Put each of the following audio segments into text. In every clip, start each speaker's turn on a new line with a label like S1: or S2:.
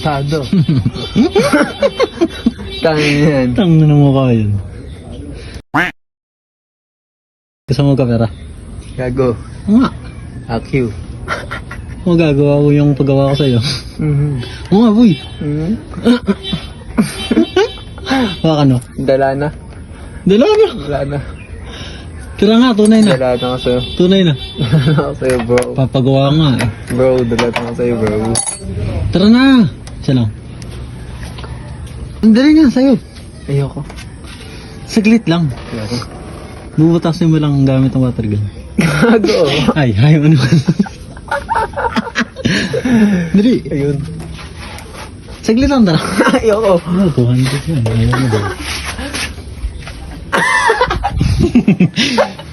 S1: Tado. Tangin yan.
S2: Tangin na mukha yun. Gusto mo kapera?
S1: Gago.
S2: Oo nga.
S1: AQ.
S2: Magagawa ko yung paggawa ko sa'yo. Oo nga, boy. Baka no?
S1: Dala na.
S2: Dala na.
S1: Dala na.
S2: Tira nga, tunay na.
S1: Dala na ako sa'yo.
S2: Tunay na.
S1: Dala na ako sa'yo, bro.
S2: Papagawa nga eh.
S1: Bro, dala na ako sa'yo, bro.
S2: Tara na. Siya lang. Ang dali nga sa'yo.
S1: Ayoko.
S2: Saglit lang.
S1: Ayoko.
S2: Bubutasin mo lang gamit ng water gun.
S1: Gago.
S2: Ay, ayaw ano. Dali.
S1: Ayun.
S2: Saglit lang tara.
S1: Ayoko.
S2: Ano, 200 yan. Ayaw mo daw.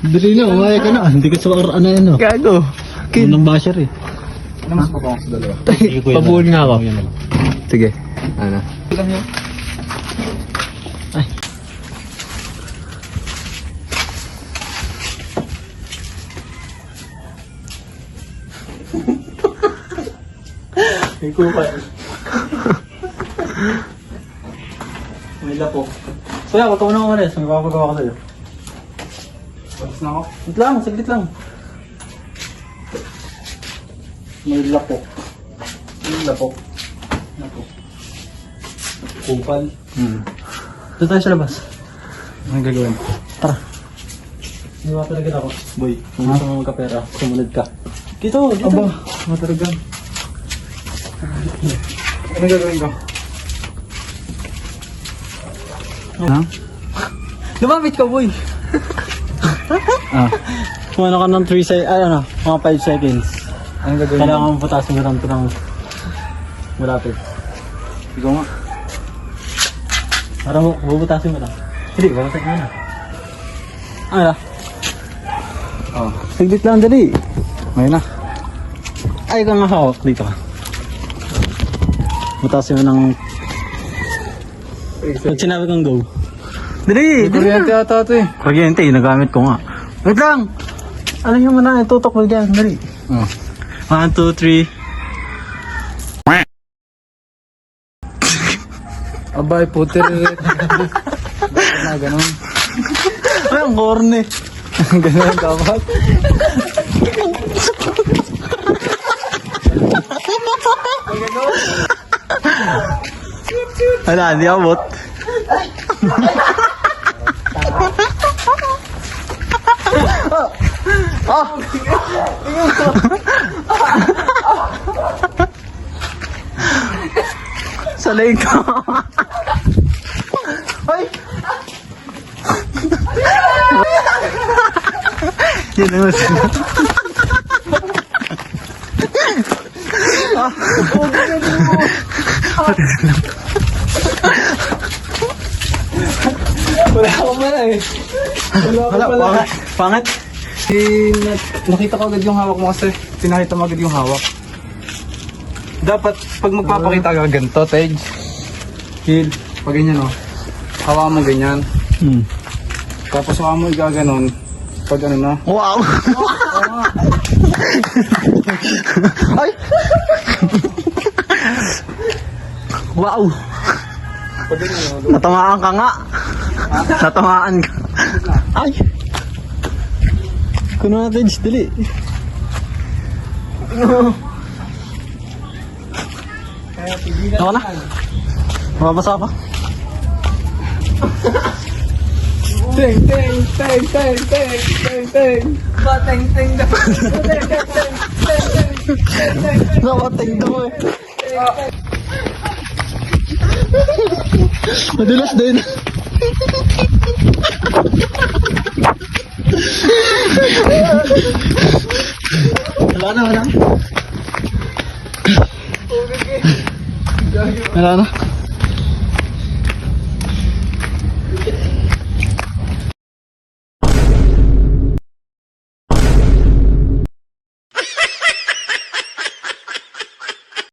S2: Dali na, umaya ka na. Hindi ka sa ano yan o.
S1: Gago.
S2: Unang basher eh.
S1: Ano mas mabang sa dalawa?
S2: Pabuhol nga ako.
S1: Sige. Ano?
S2: Ay.
S1: Ikaw pa.
S2: May lapo. Kuya, wag ka muna umalis. Magpapagawa ko sa'yo.
S1: Tapos na ako.
S2: Saglit lang, saglit lang. May lapo. May lapo. Lapo. Kupal. Doon tayo sa labas.
S1: Anong gagawin?
S2: Tara. Iwa talaga ako. Boy, kung gusto mo magkapera, sumunod ka. Dito, dito.
S1: Aba, mataragan. Anong gagawin ko?
S2: Ha? Lumapit ka, boy. Kung ano ka ng 3 seconds, ano, mga 5 seconds.
S1: Anong gagawin ko?
S2: Kailangan mo putasin mo lang ito ng malapit.
S1: Ikaw nga.
S2: Para mo, bubutasin mo lang. Hindi, babatasin mo na. Ano?
S1: Oh.
S2: Siglit lang, dali. Ayun na. Ay, ka nga hawak dito ka. Butasin mo ng... Pag sinabi kang go. Dali! Dali
S1: Kuryente
S2: na!
S1: ata ito eh.
S2: Kuryente, nagamit ko nga. Wait lang! Ano yung muna, itutok mo dyan. Dali.
S1: Oh.
S2: 1, 2, 3.
S1: Abay, puter. Bakit na ganun?
S2: Ay, ang corny.
S1: Ganun dapat.
S2: Wala, di abot. Salay ko. Ay! Yun naman sila.
S1: Wala ako man eh. Wala
S2: Wala, pangat. Pangat.
S1: Nakita ko agad yung hawak mo kasi pinakita mo agad yung hawak. Dapat pag magpapakita ka ganito, Tej. Heel. Pag ganyan o. Hawa mo ganyan. Tapos hawa mo igaganon. Pag ano na.
S2: Wow! Ay! Wow!
S1: Pag ganyan o.
S2: Natamaan ka nga. Natamaan ka. Ay! Kuno natin, dali. Ako na. Mababasa pa.
S1: Teng, teng, teng, teng, teng, teng, teng. Bateng, teng, teng, teng, teng, teng, teng.
S2: Nakating daw eh. Madulas din. Wala na, wala na. Wala na.